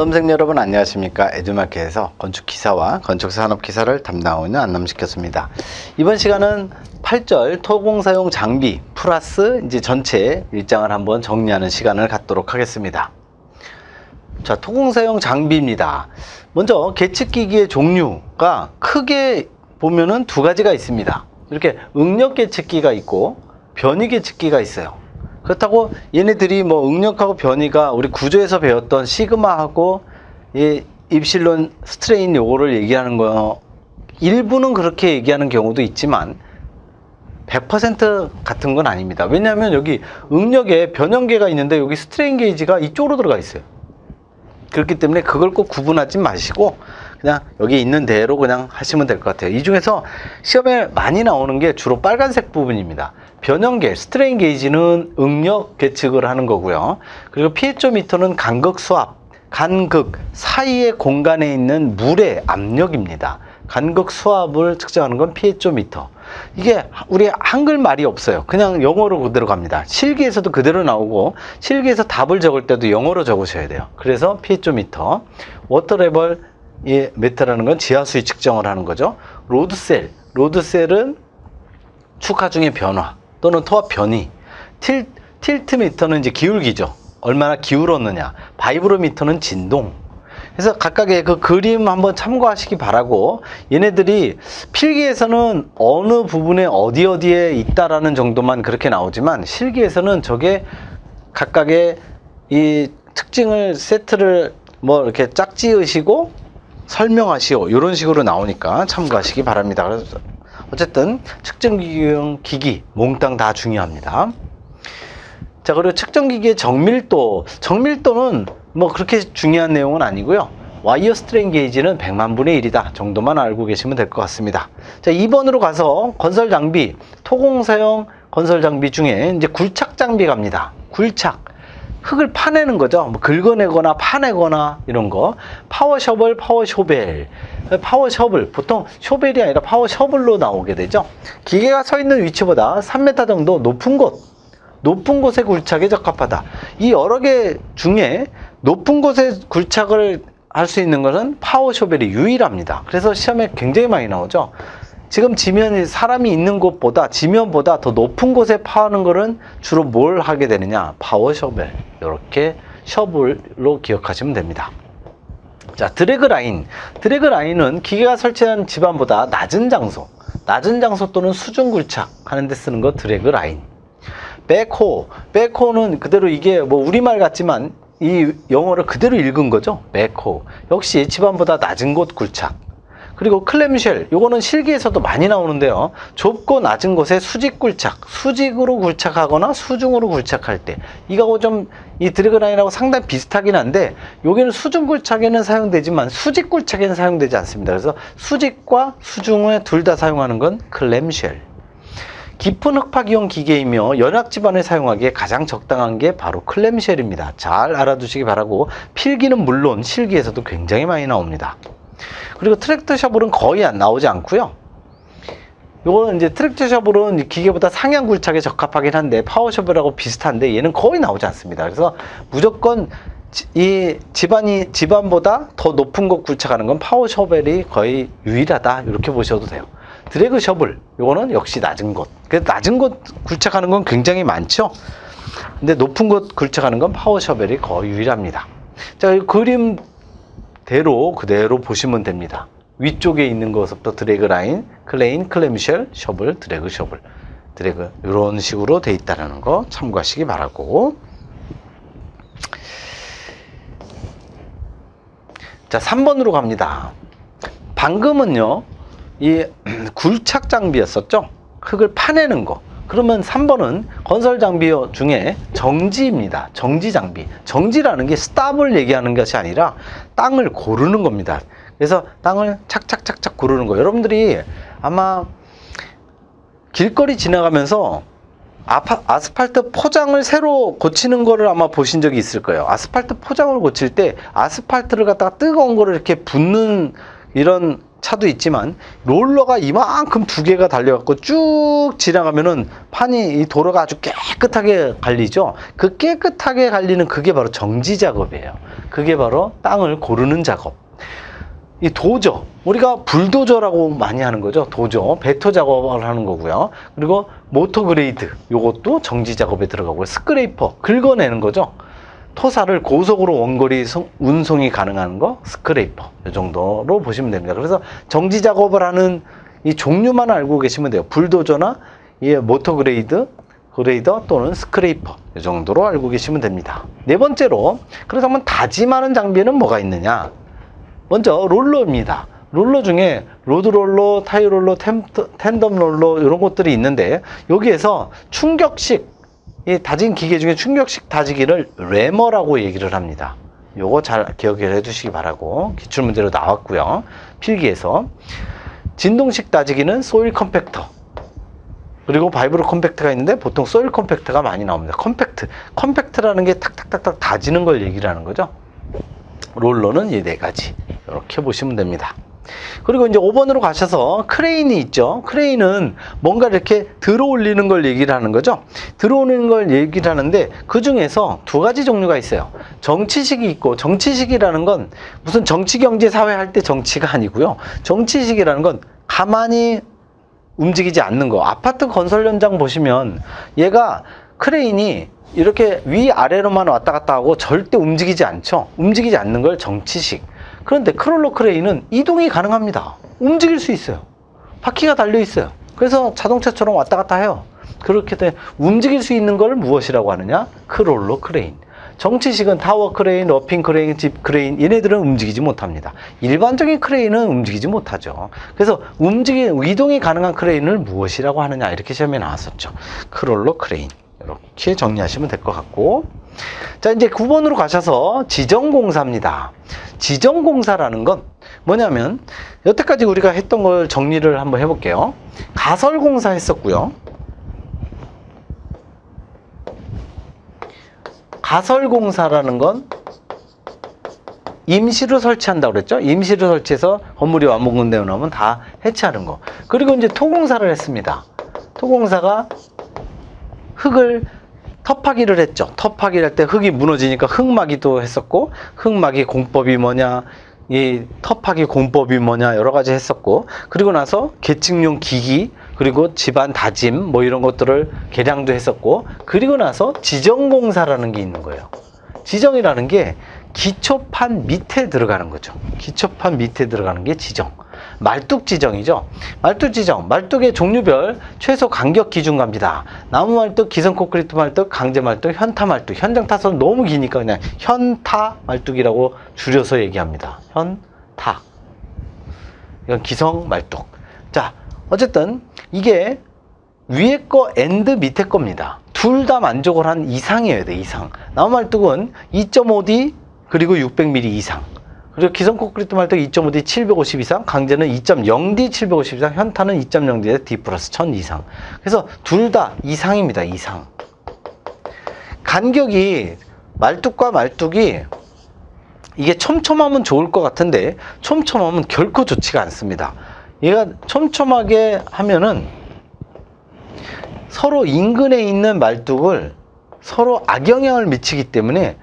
수험생 여러분 안녕하십니까. 에듀마켓에서 건축기사와 건축산업기사를 담당하고 있는 안남식교수입니다. 이번 시간은 8절 토공사용 장비 플러스 이제 전체 일장을 한번 정리하는 시간을 갖도록 하겠습니다. 자, 토공사용 장비입니다. 먼저 계측기기의 종류가 크게 보면은 두 가지가 있습니다. 이렇게 응력 계측기가 있고 변이 계측기가 있어요. 그렇다고 얘네들이 뭐 응력하고 변이가 우리 구조에서 배웠던 시그마하고 이 입실론 스트레인 요거를 얘기하는 거 일부는 그렇게 얘기하는 경우도 있지만 100% 같은 건 아닙니다. 왜냐하면 여기 응력에 변형계가 있는데 여기 스트레인 게이지가 이쪽으로 들어가 있어요. 그렇기 때문에 그걸 꼭 구분하지 마시고 그냥 여기 있는 대로 그냥 하시면 될 것 같아요. 이 중에서 시험에 많이 나오는 게 주로 빨간색 부분입니다. 변형계, 스트레인 게이지는 응력 계측을 하는 거고요. 그리고 피에조미터는 간극 수압, 간극 사이의 공간에 있는 물의 압력입니다. 간극 수압을 측정하는 건 피에조미터. 이게 우리 한글 말이 없어요. 그냥 영어로 그대로 갑니다. 실기에서도 그대로 나오고 실기에서 답을 적을 때도 영어로 적으셔야 돼요. 그래서 피에조미터. 워터레벨 메터라는 건 지하수위 측정을 하는 거죠. 로드셀, 로드셀은 축하 중의 변화 또는 토합 변이. 틸트미터는 이제 기울기죠. 얼마나 기울었느냐. 바이브로미터는 진동. 그래서 각각의 그 그림 한번 참고하시기 바라고, 얘네들이 필기에서는 어느 부분에 어디에 있다라는 정도만 그렇게 나오지만 실기에서는 저게 각각의 이 특징을 세트를 뭐 이렇게 짝지으시고 설명하시오 이런 식으로 나오니까 참고하시기 바랍니다. 그래서 어쨌든 측정기용 기기 몽땅 다 중요합니다. 자, 그리고 측정기기의 정밀도는 뭐 그렇게 중요한 내용은 아니고요. 와이어 스트레인 게이지는 100만 분의 1이다 정도만 알고 계시면 될 것 같습니다. 자, 2번으로 가서 건설 장비, 토공사용 건설 장비 중에 이제 굴착 장비 갑니다. 굴착. 흙을 파내는 거죠. 뭐 긁어내거나 파내거나 이런 거. 파워셔벨, 파워쇼벨. 파워셔벨, 보통 쇼벨이 아니라 파워셔벨로 나오게 되죠. 기계가 서 있는 위치보다 3m 정도 높은 곳의 굴착에 적합하다. 이 여러 개 중에 높은 곳에 굴착을 할 수 있는 것은 파워쇼벨이 유일합니다. 그래서 시험에 굉장히 많이 나오죠. 지금 지면이 사람이 있는 곳보다 지면보다 더 높은 곳에 파는 거는 주로 뭘 하게 되느냐? 파워쇼벨. 이렇게 셔벨로 기억하시면 됩니다. 자, 드래그 라인. 드래그 라인은 기계가 설치한 지반보다 낮은 장소 또는 수중 굴착 하는 데 쓰는 거 드래그 라인. 백호는 그대로 이게 뭐 우리말 같지만 이 영어를 그대로 읽은 거죠. 백호. 역시 지반보다 낮은 곳 굴착. 그리고 클램쉘, 요거는 실기에서도 많이 나오는데요. 좁고 낮은 곳에 수직 굴착, 수직으로 굴착하거나 수중으로 굴착할 때, 이거하고 좀 이 드래그 라인하고 상당히 비슷하긴 한데, 여기는 수중 굴착에는 사용되지만 수직 굴착에는 사용되지 않습니다. 그래서 수직과 수중을 둘 다 사용하는 건 클램쉘. 깊은 흙파기용 기계이며 연약 지반을 사용하기에 가장 적당한 게 바로 클램쉘입니다. 잘 알아두시기 바라고, 필기는 물론 실기에서도 굉장히 많이 나옵니다. 그리고 트랙터 셔블은 거의 안 나오지 않고요. 요거는 이제 트랙터 셔블은 기계보다 상향 굴착에 적합하긴 한데 파워 셔블하고 비슷한데 얘는 거의 나오지 않습니다. 그래서 무조건 이 지반보다 더 높은 곳 굴착하는 건 파워 셔벨이 거의 유일하다 이렇게 보셔도 돼요. 드래그 셔블 요거는 역시 낮은 곳. 그래서 낮은 곳 굴착하는 건 굉장히 많죠. 근데 높은 곳 굴착하는 건 파워 셔벨이 거의 유일합니다. 자, 이 그림 그대로 보시면 됩니다. 위쪽에 있는 것부터 드래그 라인, 클레인, 클램쉘, 셔블, 드래그 셔블, 드래그 이런 식으로 돼 있다는 거 참고하시기 바라고. 자, 3번으로 갑니다. 방금은요 이 굴착 장비였었죠. 흙을 파내는 거. 그러면 3번은 건설 장비 중에 정지입니다. 정지 장비. 정지라는 게 스탑을 얘기하는 것이 아니라 땅을 고르는 겁니다. 그래서 땅을 착착착착 고르는 거예요. 여러분들이 아마 길거리 지나가면서 아스팔트 포장을 새로 고치는 거를 아마 보신 적이 있을 거예요. 아스팔트 포장을 고칠 때 아스팔트를 갖다가 뜨거운 거를 이렇게 붓는 이런 차도 있지만 롤러가 이만큼 두 개가 달려갖고 쭉 지나가면은 판이 이 도로가 아주 깨끗하게 갈리죠. 그 깨끗하게 갈리는 그게 바로 정지 작업이에요. 그게 바로 땅을 고르는 작업. 이 도저, 우리가 불도저라고 많이 하는 거죠. 도저, 배터 작업을 하는 거고요. 그리고 모터그레이드, 요것도 정지 작업에 들어가고요. 스크레이퍼, 긁어내는 거죠. 토사를 고속으로 원거리 운송이 가능한 거, 스크레이퍼, 이 정도로 보시면 됩니다. 그래서 정지 작업을 하는 이 종류만 알고 계시면 돼요. 불도저나 그레이더 또는 스크레이퍼, 이 정도로 알고 계시면 됩니다. 네 번째로, 그렇다면 다짐하는 장비는 뭐가 있느냐? 먼저 롤러입니다. 롤러 중에 로드롤러, 타이롤러, 텐덤 롤러 이런 것들이 있는데, 여기에서 충격식, 이 다진 기계 중에 충격식 다지기를 레머라고 얘기를 합니다. 요거 잘 기억을 해 두시기 바라고, 기출문제로 나왔고요. 필기에서. 진동식 다지기는 소일 컴팩터, 그리고 바이브로 컴팩트가 있는데 보통 소일 컴팩트가 많이 나옵니다. 컴팩트라는 게 탁탁탁탁 다지는 걸 얘기를 하는 거죠. 롤러는 이 네 가지, 이렇게 보시면 됩니다. 그리고 이제 5번으로 가셔서 크레인이 있죠. 크레인은 뭔가 이렇게 들어 올리는 걸 얘기를 하는 거죠. 들어오는 걸 얘기를 하는데, 그 중에서 두 가지 종류가 있어요. 정치식이 있고, 정치식이라는 건 무슨 정치, 경제, 사회 할 때 정치가 아니고요. 정치식이라는 건 가만히 움직이지 않는 거. 아파트 건설 현장 보시면 얘가 크레인이 이렇게 위아래로만 왔다 갔다 하고 절대 움직이지 않죠. 움직이지 않는 걸 정치식. 그런데 크롤러 크레인은 이동이 가능합니다. 움직일 수 있어요. 바퀴가 달려 있어요. 그래서 자동차처럼 왔다 갔다 해요. 그렇게 돼 움직일 수 있는 걸 무엇이라고 하느냐? 크롤러 크레인. 정치식은 타워 크레인, 러핑 크레인, 집 크레인, 얘네들은 움직이지 못합니다. 일반적인 크레인은 움직이지 못하죠. 그래서 이동이 가능한 크레인을 무엇이라고 하느냐, 이렇게 시험에 나왔었죠. 크롤러 크레인. 이렇게 정리하시면 될 것 같고, 자, 이제 9번으로 가셔서 지정공사입니다. 지정공사라는 건 뭐냐면, 여태까지 우리가 했던 걸 정리를 한번 해볼게요. 가설공사 했었고요. 가설공사라는 건 임시로 설치한다고 그랬죠. 임시로 설치해서 건물이 완공되고 나면 다 해체하는 거. 그리고 이제 토공사를 했습니다. 토공사가 흙을 터파기를 했죠. 터파기를 할 때 흙이 무너지니까 흙막이도 했었고, 흙막이 공법이 뭐냐, 이 터파기 공법이 뭐냐, 여러 가지 했었고, 그리고 나서 계층용 기기, 그리고 집안 다짐 뭐 이런 것들을 개량도 했었고, 그리고 나서 지정공사라는 게 있는 거예요. 지정이라는 게 기초판 밑에 들어가는 거죠. 기초판 밑에 들어가는 게 지정. 말뚝 지정이죠. 말뚝 지정, 말뚝의 종류별 최소 간격 기준 갑니다. 나무 말뚝, 기성 콘크리트 말뚝, 강제 말뚝, 현타 말뚝. 현장 타선 너무 기니까 그냥 현타 말뚝이라고 줄여서 얘기합니다. 현타. 이건 기성 말뚝. 자, 어쨌든 이게 위에 거 and 밑에 겁니다. 둘 다 만족을 한 이상이어야 돼, 이상. 나무 말뚝은 2.5D 그리고 600mm 이상. 그리고 기성 콘크리트 말뚝 2.5D 750 이상, 강제는 2.0D 750 이상, 현타는 2.0D에 D 플러스 1000 이상. 그래서 둘 다 이상입니다, 이상. 간격이, 말뚝과 말뚝이 이게 촘촘하면 좋을 것 같은데, 촘촘하면 결코 좋지가 않습니다. 얘가 촘촘하게 하면은 서로 인근에 있는 말뚝을 서로 악영향을 미치기 때문에